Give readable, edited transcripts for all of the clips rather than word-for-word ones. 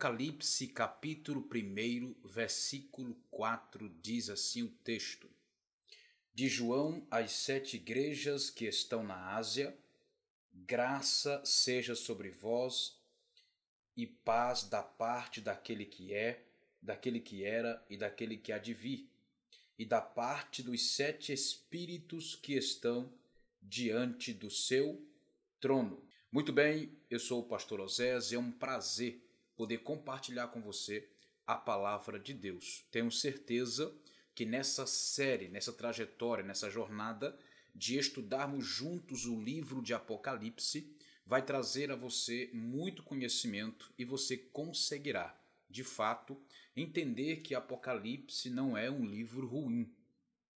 Apocalipse, capítulo 1, versículo 4, diz assim o texto: De João às 7 igrejas que estão na Ásia, graça seja sobre vós e paz da parte daquele que é, daquele que era e daquele que há de vir, e da parte dos 7 espíritos que estão diante do seu trono. Muito bem, eu sou o pastor Osés e é um prazer poder compartilhar com você a palavra de Deus. Tenho certeza que nessa série, nessa trajetória, nessa jornada de estudarmos juntos o livro de Apocalipse, vai trazer a você muito conhecimento e você conseguirá, de fato, entender que Apocalipse não é um livro ruim,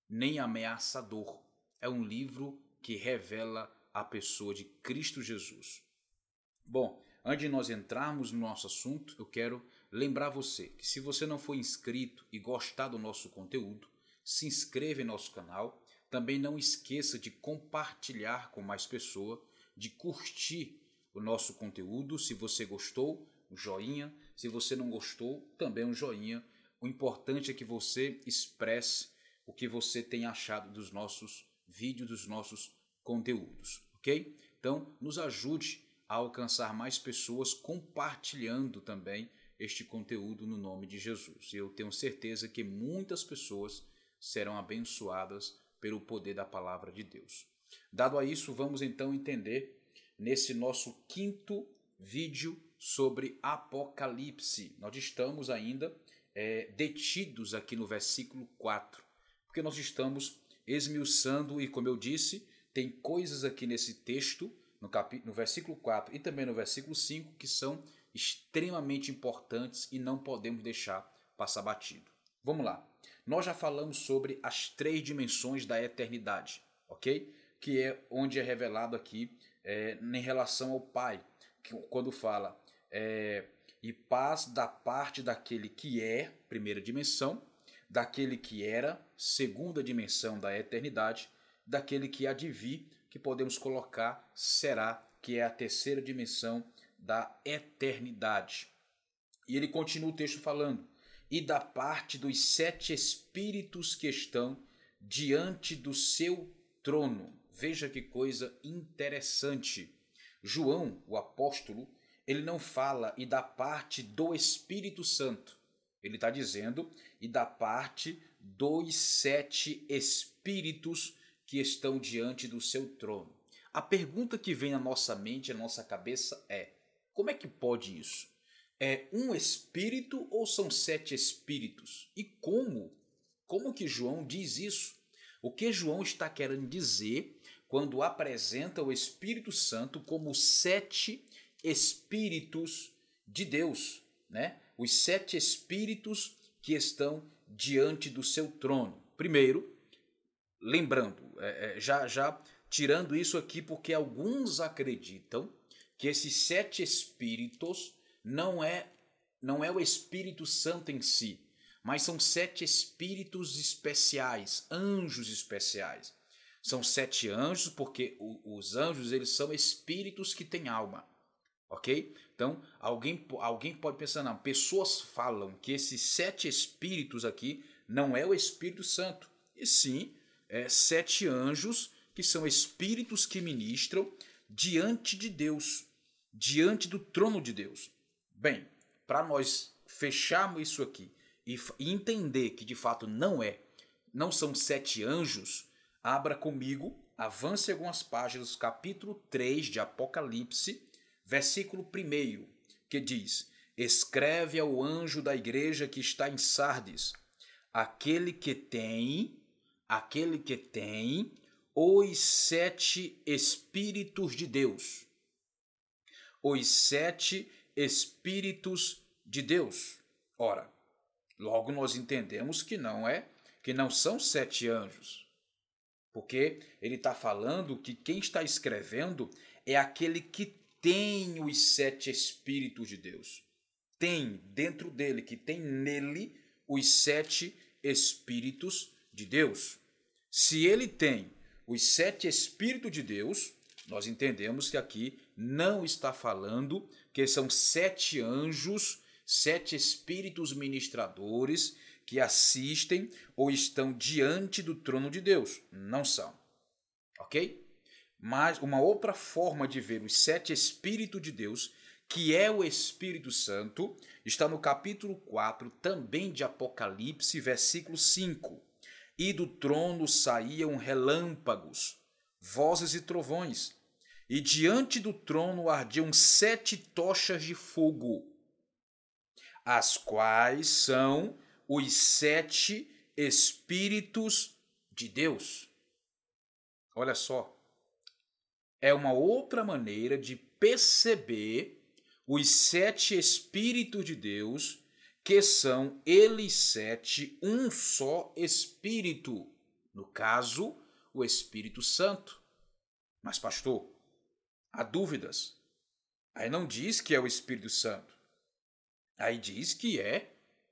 nem ameaçador. É um livro que revela a pessoa de Cristo Jesus. Bom, antes de nós entrarmos no nosso assunto, eu quero lembrar você que se você não for inscrito e gostar do nosso conteúdo, se inscreva em nosso canal. Também não esqueça de compartilhar com mais pessoas, de curtir o nosso conteúdo. Se você gostou, um joinha. Se você não gostou, também um joinha. O importante é que você expresse o que você tem achado dos nossos vídeos, dos nossos conteúdos, ok? Então, nos ajude a alcançar mais pessoas compartilhando também este conteúdo no nome de Jesus. Eu tenho certeza que muitas pessoas serão abençoadas pelo poder da palavra de Deus. Dado a isso, vamos então entender nesse nosso quinto vídeo sobre Apocalipse. Nós estamos ainda detidos aqui no versículo 4, porque nós estamos esmiuçando e, como eu disse, tem coisas aqui nesse texto, no versículo 4 e também no versículo 5, que são extremamente importantes e não podemos deixar passar batido. Vamos lá. Nós já falamos sobre as 3 dimensões da eternidade, ok? Que é onde é revelado aqui em relação ao Pai, que, quando fala e paz da parte daquele que é, primeira dimensão, daquele que era, segunda dimensão da eternidade, daquele que há de vir, que podemos colocar será, que é a terceira dimensão da eternidade. E ele continua o texto falando: e da parte dos 7 espíritos que estão diante do seu trono. Veja que coisa interessante. João, o apóstolo, ele não fala e da parte do Espírito Santo. Ele está dizendo e da parte dos 7 espíritos que estão diante do seu trono. A pergunta que vem na nossa mente, na nossa cabeça é: como é que pode isso? É um espírito ou são 7 espíritos? E como? Como que João diz isso? O que João está querendo dizer quando apresenta o Espírito Santo como 7 espíritos de Deus, né? Os 7 espíritos que estão diante do seu trono. Primeiro, lembrando, já tirando isso aqui, porque alguns acreditam que esses 7 espíritos não é o Espírito Santo em si, mas são 7 espíritos especiais, anjos especiais. São 7 anjos porque os anjos eles são espíritos que têm alma, ok? Então alguém pode pensar, não, pessoas falam que esses 7 espíritos aqui não é o Espírito Santo, e sim 7 anjos que são espíritos que ministram diante de Deus, diante do trono de Deus. Bem, para nós fecharmos isso aqui e entender que de fato não são 7 anjos, abra comigo, avance algumas páginas, capítulo 3 de Apocalipse, versículo 1, que diz: escreve ao anjo da igreja que está em Sardes, aquele que tem os 7 espíritos de Deus. Os 7 espíritos de Deus. Ora, logo nós entendemos que não são 7 anjos. Porque ele está falando que quem está escrevendo é aquele que tem os 7 espíritos de Deus. Tem dentro dele, que tem nele os 7 espíritos de Deus. Se ele tem os 7 espíritos de Deus, nós entendemos que aqui não está falando que são 7 anjos 7 espíritos ministradores que assistem ou estão diante do trono de Deus. Não são. Ok? Mas uma outra forma de ver os 7 espíritos de Deus, que é o Espírito Santo, está no capítulo 4, também de Apocalipse, versículo 5. E do trono saíam relâmpagos, vozes e trovões, e diante do trono ardiam 7 tochas de fogo, as quais são os 7 Espíritos de Deus. Olha só, é uma outra maneira de perceber os 7 Espíritos de Deus, que são eles 7, um só Espírito, no caso, o Espírito Santo. Mas, pastor, há dúvidas. Aí não diz que é o Espírito Santo. Aí diz que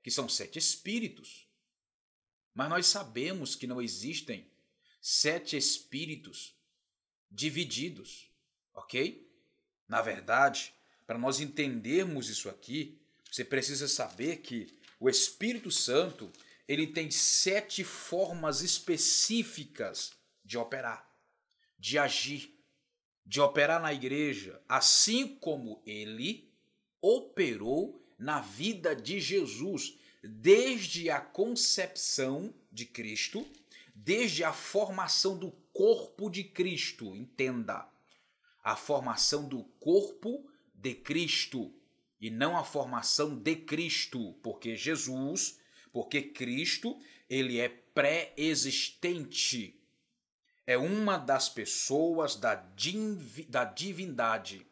são 7 Espíritos. Mas nós sabemos que não existem 7 Espíritos divididos, ok? Na verdade, para nós entendermos isso aqui, você precisa saber que o Espírito Santo, ele tem 7 formas específicas de operar, de agir, de operar na igreja, assim como ele operou na vida de Jesus, desde a concepção de Cristo, desde a formação do corpo de Cristo. Entenda, a formação do corpo de Cristo e não a formação de Cristo, porque Cristo, ele é pré-existente. É uma das pessoas da divindade,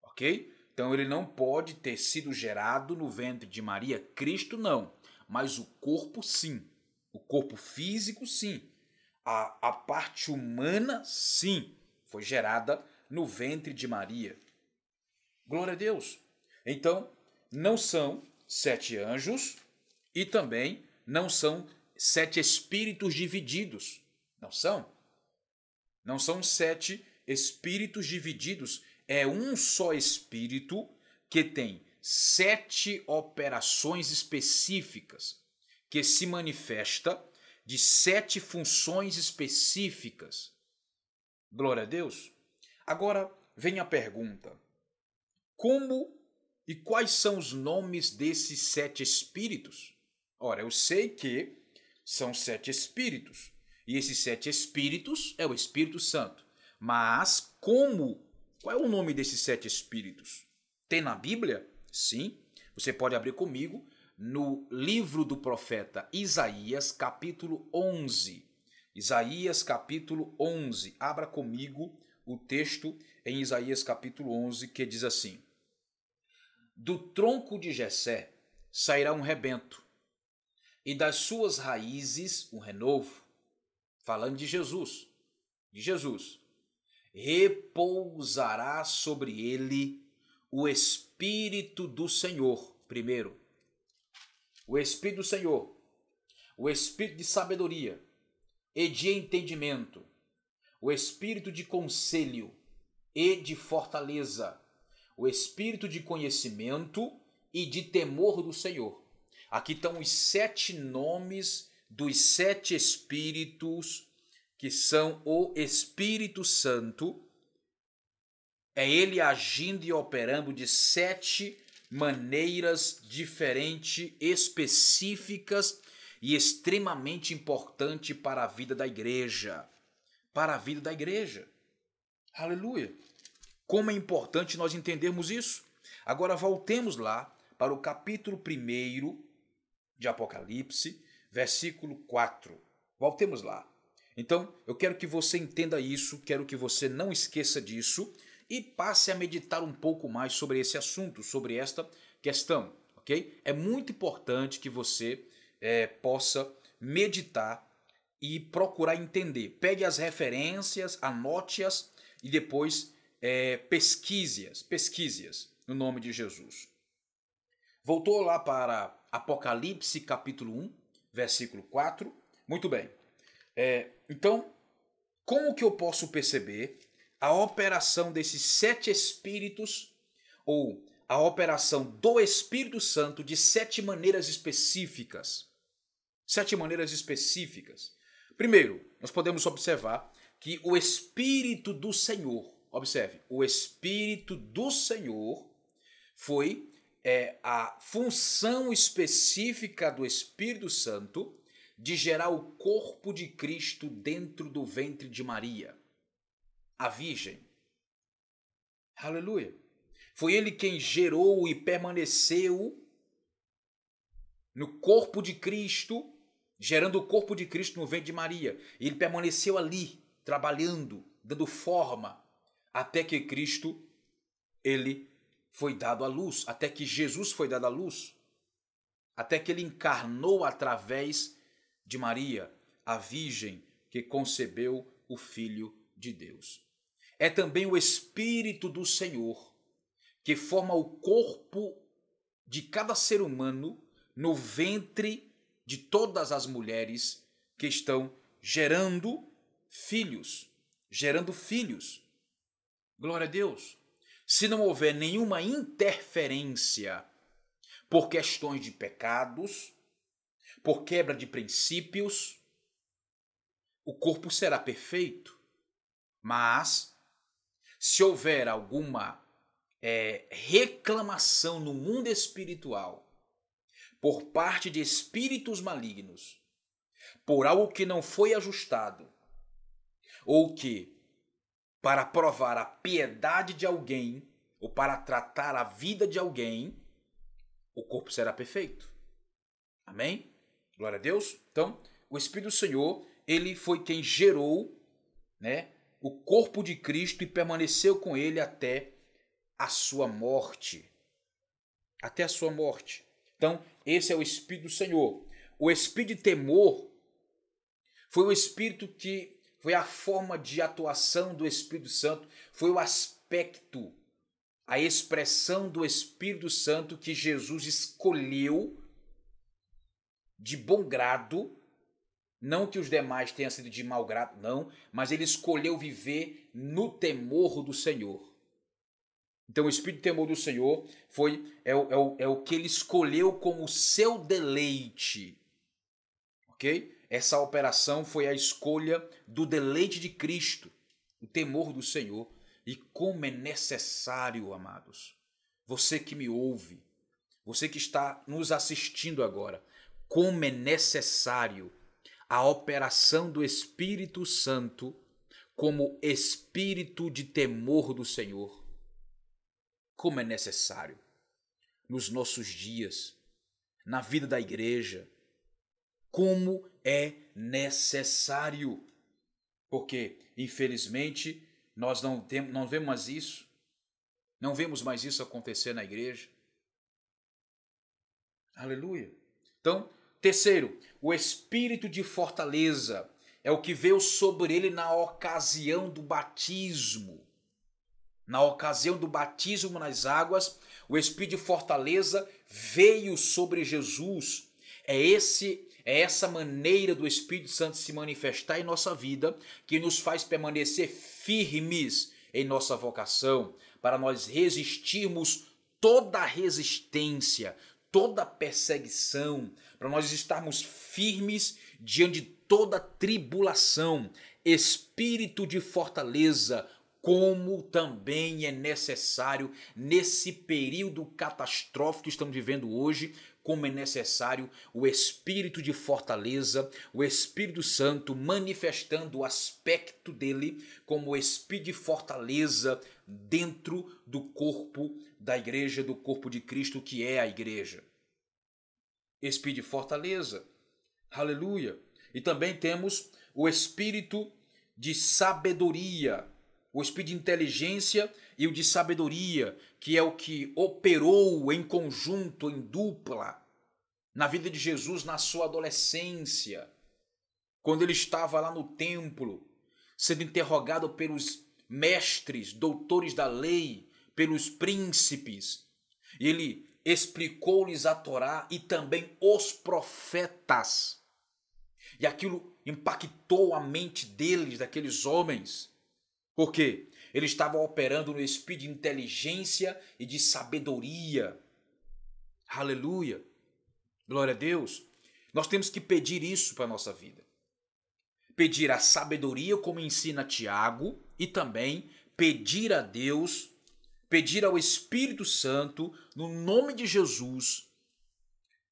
ok? Então ele não pode ter sido gerado no ventre de Maria. Cristo não, mas o corpo sim. O corpo físico sim. A parte humana sim, foi gerada no ventre de Maria. Glória a Deus. Então, não são 7 anjos e também não são 7 espíritos divididos. Não são. Não são 7 espíritos divididos. É um só espírito que tem 7 operações específicas, que se manifesta de 7 funções específicas. Glória a Deus. Agora vem a pergunta: como e quais são os nomes desses 7 espíritos? Ora, eu sei que são 7 espíritos. E esses 7 espíritos é o Espírito Santo. Mas como? Qual é o nome desses 7 espíritos? Tem na Bíblia? Sim. Você pode abrir comigo no livro do profeta Isaías, capítulo 11. Isaías, capítulo 11. Abra comigo o texto em Isaías, capítulo 11, que diz assim: do tronco de Jessé sairá um rebento, e das suas raízes um renovo. Falando de Jesus. Repousará sobre ele o Espírito do Senhor. Primeiro, o Espírito do Senhor, o Espírito de sabedoria e de entendimento, o Espírito de conselho e de fortaleza, o Espírito de conhecimento e de temor do Senhor. Aqui estão os 7 nomes dos 7 Espíritos, que são o Espírito Santo. É ele agindo e operando de 7 maneiras diferentes, específicas e extremamente importante para a vida da igreja. Para a vida da igreja. Aleluia! Como é importante nós entendermos isso. Agora voltemos lá para o capítulo 1 de Apocalipse, versículo 4. Voltemos lá. Então, eu quero que você entenda isso, quero que você não esqueça disso e passe a meditar um pouco mais sobre esse assunto, sobre esta questão, ok? É muito importante que você possa meditar e procurar entender. Pegue as referências, anote-as e depois pesquise-as no nome de Jesus. Voltou lá para Apocalipse capítulo 1, versículo 4. Muito bem. Então, como que eu posso perceber a operação desses 7 espíritos ou a operação do Espírito Santo de 7 maneiras específicas. 7 maneiras específicas. Primeiro, nós podemos observar que o Espírito do Senhor, observe, o Espírito do Senhor foi a função específica do Espírito Santo de gerar o corpo de Cristo dentro do ventre de Maria, a Virgem. Aleluia. Foi ele quem gerou e permaneceu no corpo de Cristo, gerando o corpo de Cristo no ventre de Maria. Ele permaneceu ali, trabalhando, dando forma, até que Cristo, ele foi dado à luz, até que Jesus foi dado à luz, até que ele encarnou através de Maria, a Virgem que concebeu o Filho de Deus. É também o Espírito do Senhor que forma o corpo de cada ser humano no ventre de todas as mulheres que estão gerando filhos. Gerando filhos. Glória a Deus. Se não houver nenhuma interferência por questões de pecados, por quebra de princípios, o corpo será perfeito. Mas, se houver alguma reclamação no mundo espiritual por parte de espíritos malignos, por algo que não foi ajustado, ou que, para provar a piedade de alguém, ou para tratar a vida de alguém, o corpo será perfeito. Amém? Glória a Deus. Então, o Espírito do Senhor, ele foi quem gerou, o corpo de Cristo e permaneceu com ele até a sua morte. Até a sua morte. Então, esse é o Espírito do Senhor. O Espírito de temor foi o Espírito que foi a forma de atuação do Espírito Santo, foi o aspecto, a expressão do Espírito Santo que Jesus escolheu de bom grado, não que os demais tenham sido de mau grado, não, mas ele escolheu viver no temor do Senhor. Então o Espírito de temor do Senhor é o que ele escolheu como seu deleite. Ok? Essa operação foi a escolha do deleite de Cristo, o temor do Senhor. E como é necessário, amados, você que me ouve, você que está nos assistindo agora, como é necessário a operação do Espírito Santo como espírito de temor do Senhor. Como é necessário nos nossos dias, na vida da igreja, como é necessário, porque infelizmente nós não vemos mais isso, não vemos mais isso acontecer na igreja. Aleluia. Então, terceiro, o espírito de fortaleza é o que veio sobre ele na ocasião do batismo. Na ocasião do batismo nas águas, o espírito de fortaleza veio sobre Jesus. É essa maneira do Espírito Santo se manifestar em nossa vida que nos faz permanecer firmes em nossa vocação, para nós resistirmos toda resistência, toda perseguição, para nós estarmos firmes diante de toda tribulação. Espírito de fortaleza, como também é necessário nesse período catastrófico que estamos vivendo hoje, como é necessário o espírito de fortaleza, o Espírito Santo manifestando o aspecto dele como o espírito de fortaleza dentro do corpo da igreja, do corpo de Cristo que é a igreja. Espírito de fortaleza, aleluia. E também temos o espírito de sabedoria, o espírito de inteligência e o de sabedoria, que é o que operou em conjunto, em dupla, na vida de Jesus na sua adolescência, quando ele estava lá no templo, sendo interrogado pelos mestres, doutores da lei, pelos príncipes. E ele explicou-lhes a Torá e também os profetas. E aquilo impactou a mente deles, daqueles homens, Por quê? Ele estava operando no espírito de inteligência e de sabedoria. Aleluia. Glória a Deus. Nós temos que pedir isso para a nossa vida. Pedir a sabedoria, como ensina Tiago, e também pedir a Deus, pedir ao Espírito Santo, no nome de Jesus,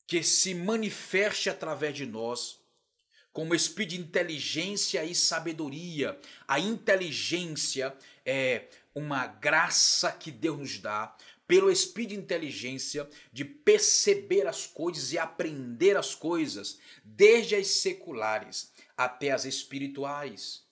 que se manifeste através de nós, como espírito de inteligência e sabedoria. A inteligência é uma graça que Deus nos dá, pelo espírito de inteligência, de perceber as coisas e aprender as coisas, desde as seculares até as espirituais.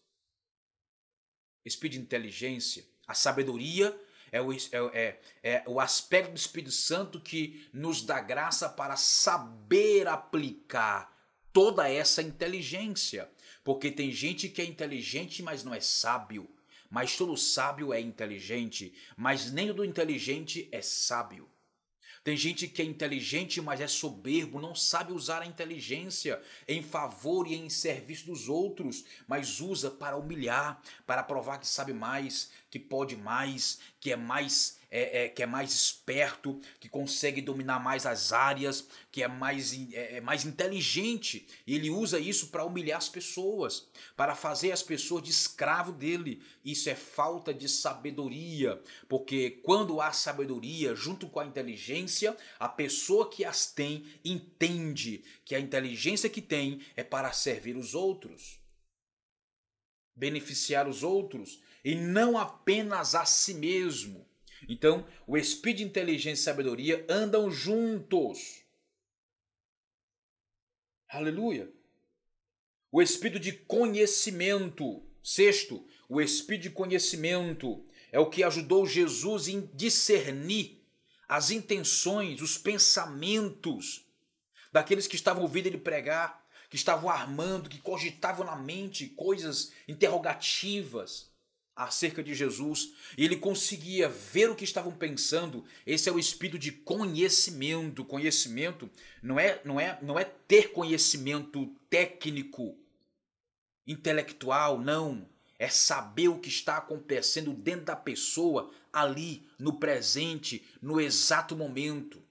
Espírito de inteligência, a sabedoria é o aspecto do Espírito Santo que nos dá graça para saber aplicar toda essa inteligência. Porque tem gente que é inteligente, mas não é sábio. Mas todo sábio é inteligente, mas nem todo inteligente é sábio. Tem gente que é inteligente, mas é soberbo, não sabe usar a inteligência em favor e em serviço dos outros, mas usa para humilhar, para provar que sabe mais, que pode mais, que é mais esperto, que consegue dominar mais as áreas, que é mais inteligente. E ele usa isso para humilhar as pessoas, para fazer as pessoas de escravo dele. Isso é falta de sabedoria, porque quando há sabedoria junto com a inteligência, a pessoa que as tem entende que a inteligência que tem é para servir os outros, beneficiar os outros e não apenas a si mesmo. Então, o espírito de inteligência e sabedoria andam juntos. Aleluia. O espírito de conhecimento. Sexto, o espírito de conhecimento é o que ajudou Jesus em discernir as intenções, os pensamentos daqueles que estavam ouvindo ele pregar, que estavam armando, que cogitavam na mente coisas interrogativas acerca de Jesus, e ele conseguia ver o que estavam pensando. Esse é o espírito de conhecimento. Conhecimento não é ter conhecimento técnico, intelectual, não. É saber o que está acontecendo dentro da pessoa, ali, no presente, no exato momento.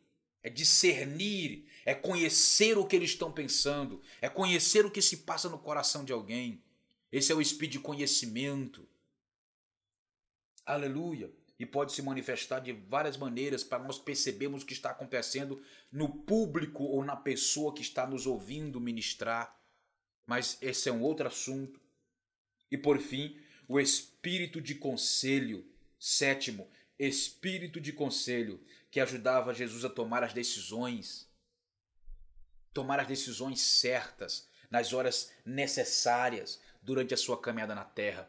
É discernir, é conhecer o que eles estão pensando, é conhecer o que se passa no coração de alguém. Esse é o espírito de conhecimento. Aleluia. E pode se manifestar de várias maneiras para nós percebermos o que está acontecendo no público ou na pessoa que está nos ouvindo ministrar. Mas esse é um outro assunto. E por fim, o espírito de conselho. Sétimo, espírito de conselho, que ajudava Jesus a tomar as decisões. Tomar as decisões certas, nas horas necessárias, durante a sua caminhada na terra.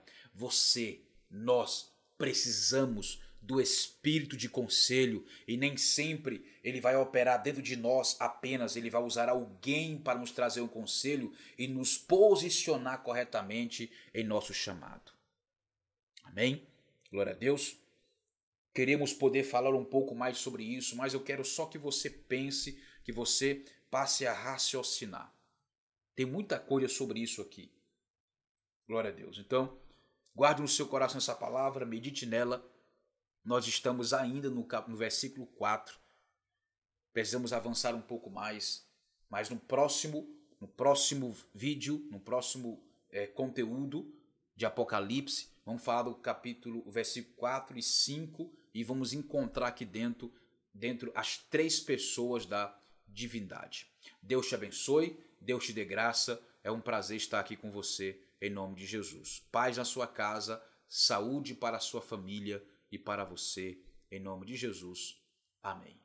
Nós precisamos do espírito de conselho, e nem sempre ele vai operar dentro de nós apenas, ele vai usar alguém para nos trazer um conselho e nos posicionar corretamente em nosso chamado. Amém? Glória a Deus. Queremos poder falar um pouco mais sobre isso, mas eu quero só que você pense, que você passe a raciocinar. Tem muita coisa sobre isso aqui. Glória a Deus. Então, guarde no seu coração essa palavra, medite nela. Nós estamos ainda no versículo 4. Precisamos avançar um pouco mais. Mas no próximo vídeo, no próximo conteúdo de Apocalipse, vamos falar do versículo 4 e 5 e vamos encontrar aqui dentro as 3 pessoas da divindade. Deus te abençoe, Deus te dê graça. É um prazer estar aqui com você. Em nome de Jesus. Paz na sua casa, saúde para a sua família e para você. Em nome de Jesus. Amém.